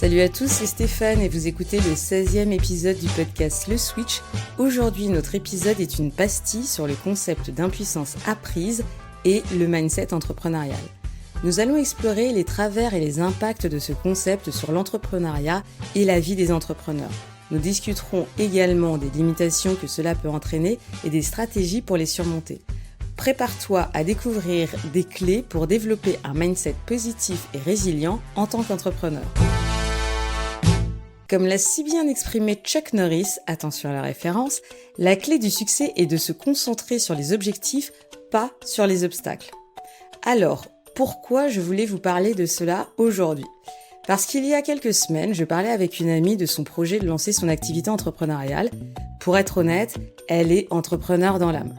Salut à tous, c'est Stéphane et vous écoutez le 16e épisode du podcast Le Switch. Aujourd'hui, notre épisode est une pastille sur le concept d'impuissance apprise et le mindset entrepreneurial. Nous allons explorer les travers et les impacts de ce concept sur l'entrepreneuriat et la vie des entrepreneurs. Nous discuterons également des limitations que cela peut entraîner et des stratégies pour les surmonter. Prépare-toi à découvrir des clés pour développer un mindset positif et résilient en tant qu'entrepreneur. Comme l'a si bien exprimé Chuck Norris, attention à la référence, la clé du succès est de se concentrer sur les objectifs, pas sur les obstacles. Alors, pourquoi je voulais vous parler de cela aujourd'hui ? Parce qu'il y a quelques semaines, je parlais avec une amie de son projet de lancer son activité entrepreneuriale. Pour être honnête, elle est entrepreneure dans l'âme.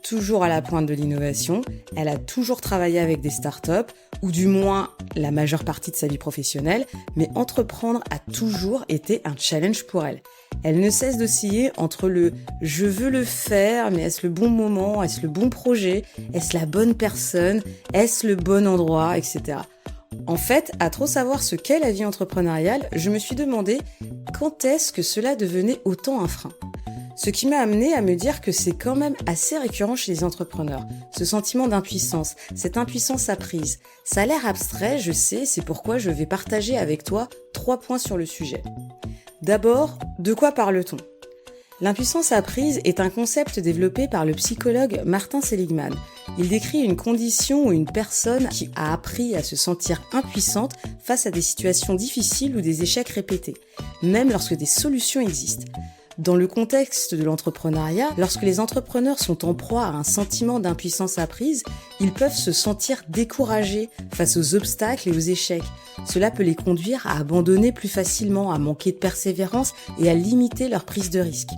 Toujours à la pointe de l'innovation, elle a toujours travaillé avec des startups, ou du moins la majeure partie de sa vie professionnelle, mais entreprendre a toujours été un challenge pour elle. Elle ne cesse d'osciller entre le « je veux le faire, mais est-ce le bon moment, est-ce le bon projet, est-ce la bonne personne, est-ce le bon endroit, etc. » En fait, à trop savoir ce qu'est la vie entrepreneuriale, je me suis demandé quand est-ce que cela devenait autant un frein. Ce qui m'a amené à me dire que c'est quand même assez récurrent chez les entrepreneurs, ce sentiment d'impuissance, cette impuissance apprise. Ça a l'air abstrait, je sais, c'est pourquoi je vais partager avec toi 3 points sur le sujet. D'abord, de quoi parle-t-on ? L'impuissance apprise est un concept développé par le psychologue Martin Seligman. Il décrit une condition ou une personne qui a appris à se sentir impuissante face à des situations difficiles ou des échecs répétés, même lorsque des solutions existent. Dans le contexte de l'entrepreneuriat, lorsque les entrepreneurs sont en proie à un sentiment d'impuissance apprise, ils peuvent se sentir découragés face aux obstacles et aux échecs. Cela peut les conduire à abandonner plus facilement, à manquer de persévérance et à limiter leur prise de risque.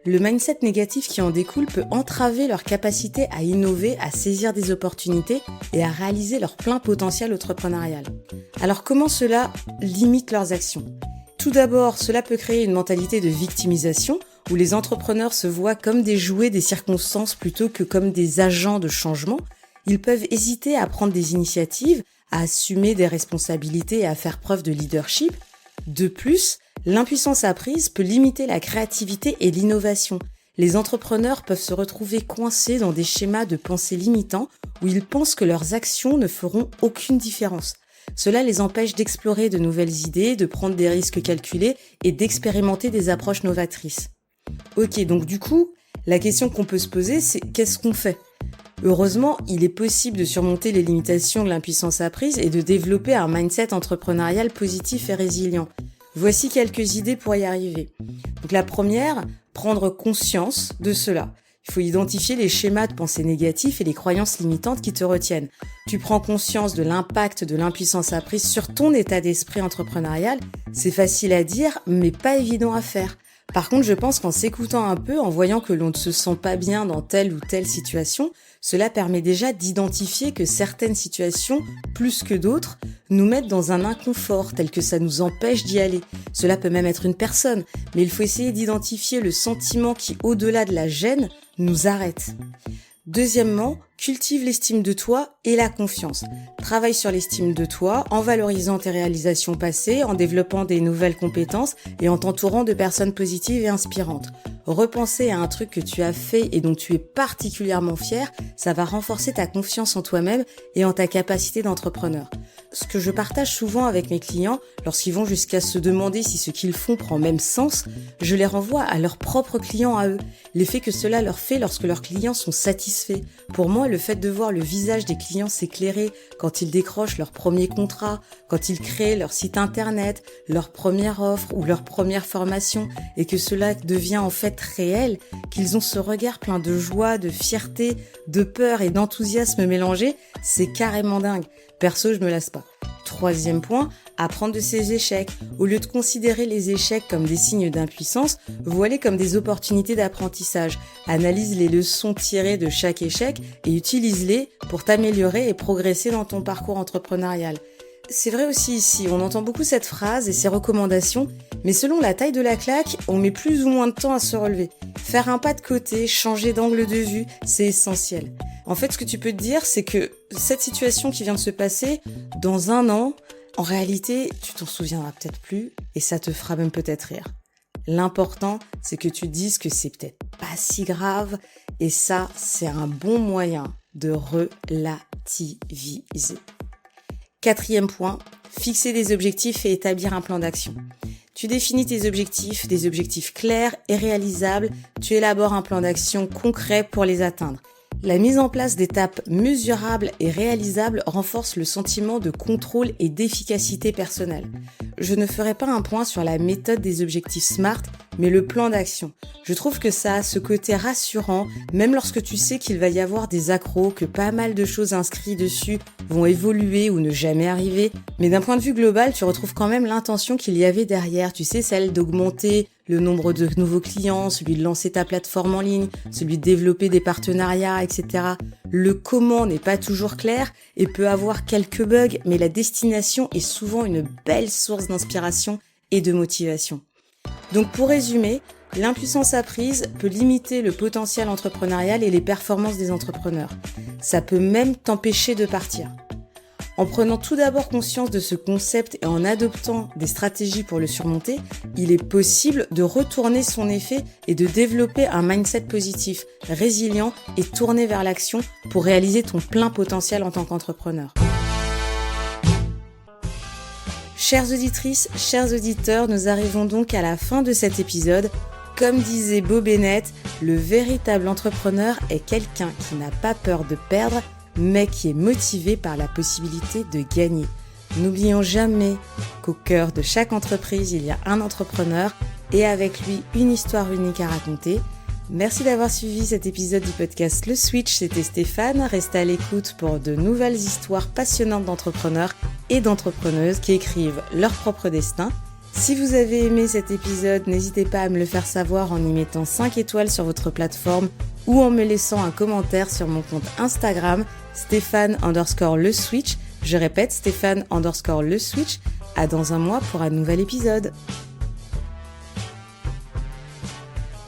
Le mindset négatif qui en découle peut entraver leur capacité à innover, à saisir des opportunités et à réaliser leur plein potentiel entrepreneurial. Alors comment cela limite leurs actions ? Tout d'abord, cela peut créer une mentalité de victimisation où les entrepreneurs se voient comme des jouets des circonstances plutôt que comme des agents de changement. Ils peuvent hésiter à prendre des initiatives, à assumer des responsabilités et à faire preuve de leadership. De plus, l'impuissance apprise peut limiter la créativité et l'innovation. Les entrepreneurs peuvent se retrouver coincés dans des schémas de pensée limitants où ils pensent que leurs actions ne feront aucune différence. Cela les empêche d'explorer de nouvelles idées, de prendre des risques calculés et d'expérimenter des approches novatrices. Ok, donc du coup, la question qu'on peut se poser, c'est qu'est-ce qu'on fait ? Heureusement, il est possible de surmonter les limitations de l'impuissance apprise et de développer un mindset entrepreneurial positif et résilient. Voici quelques idées pour y arriver. Donc la première, prendre conscience de cela. Il faut identifier les schémas de pensée négatifs et les croyances limitantes qui te retiennent. Tu prends conscience de l'impact de l'impuissance apprise sur ton état d'esprit entrepreneurial. C'est facile à dire, mais pas évident à faire. Par contre, je pense qu'en s'écoutant un peu, en voyant que l'on ne se sent pas bien dans telle ou telle situation, cela permet déjà d'identifier que certaines situations, plus que d'autres, nous mettent dans un inconfort tel que ça nous empêche d'y aller. Cela peut même être une personne, mais il faut essayer d'identifier le sentiment qui, au-delà de la gêne, nous arrête. Deuxièmement, cultive l'estime de toi et la confiance. Travaille sur l'estime de toi en valorisant tes réalisations passées, en développant des nouvelles compétences et en t'entourant de personnes positives et inspirantes. Repenser à un truc que tu as fait et dont tu es particulièrement fier, ça va renforcer ta confiance en toi-même et en ta capacité d'entrepreneur. Ce que je partage souvent avec mes clients, lorsqu'ils vont jusqu'à se demander si ce qu'ils font prend même sens, je les renvoie à leurs propres clients à eux. L'effet que cela leur fait lorsque leurs clients sont satisfaits. Pour moi, le fait de voir le visage des clients s'éclairer quand ils décrochent leur premier contrat, quand ils créent leur site internet, leur première offre ou leur première formation, et que cela devient en fait réel, qu'ils ont ce regard plein de joie, de fierté, de peur et d'enthousiasme mélangés, c'est carrément dingue. Perso, je me lasse pas. Troisième point, apprendre de ses échecs. Au lieu de considérer les échecs comme des signes d'impuissance, vois-les comme des opportunités d'apprentissage. Analyse les leçons tirées de chaque échec et utilise-les pour t'améliorer et progresser dans ton parcours entrepreneurial. C'est vrai aussi ici, on entend beaucoup cette phrase et ces recommandations, mais selon la taille de la claque, on met plus ou moins de temps à se relever. Faire un pas de côté, changer d'angle de vue, c'est essentiel. En fait, ce que tu peux te dire, c'est que cette situation qui vient de se passer, dans 1 an, En réalité, tu t'en souviendras peut-être plus et ça te fera même peut-être rire. L'important, c'est que tu te dises que c'est peut-être pas si grave et ça, c'est un bon moyen de relativiser. 4e point, fixer des objectifs et établir un plan d'action. Tu définis tes objectifs, des objectifs clairs et réalisables, tu élabores un plan d'action concret pour les atteindre. La mise en place d'étapes mesurables et réalisables renforce le sentiment de contrôle et d'efficacité personnelle. Je ne ferai pas un point sur la méthode des objectifs SMART, mais le plan d'action. Je trouve que ça a ce côté rassurant, même lorsque tu sais qu'il va y avoir des accros, que pas mal de choses inscrites dessus vont évoluer ou ne jamais arriver. Mais d'un point de vue global, tu retrouves quand même l'intention qu'il y avait derrière, tu sais, celle d'augmenter le nombre de nouveaux clients, celui de lancer ta plateforme en ligne, celui de développer des partenariats, etc. Le comment n'est pas toujours clair et peut avoir quelques bugs, mais la destination est souvent une belle source d'inspiration et de motivation. Donc pour résumer, l'impuissance apprise peut limiter le potentiel entrepreneurial et les performances des entrepreneurs. Ça peut même t'empêcher de partir. En prenant tout d'abord conscience de ce concept et en adoptant des stratégies pour le surmonter, il est possible de retourner son effet et de développer un mindset positif, résilient et tourné vers l'action pour réaliser ton plein potentiel en tant qu'entrepreneur. Chères auditrices, chers auditeurs, nous arrivons donc à la fin de cet épisode. Comme disait Bo Bennett, le véritable entrepreneur est quelqu'un qui n'a pas peur de perdre, mais qui est motivé par la possibilité de gagner. N'oublions jamais qu'au cœur de chaque entreprise, il y a un entrepreneur et avec lui une histoire unique à raconter. Merci d'avoir suivi cet épisode du podcast Le Switch, c'était Stéphane. Restez à l'écoute pour de nouvelles histoires passionnantes d'entrepreneurs et d'entrepreneuses qui écrivent leur propre destin. Si vous avez aimé cet épisode, n'hésitez pas à me le faire savoir en y mettant 5 étoiles sur votre plateforme ou en me laissant un commentaire sur mon compte Instagram Stéphane_Le Switch. Je répète, Stéphane_Le Switch. À dans un mois pour un nouvel épisode.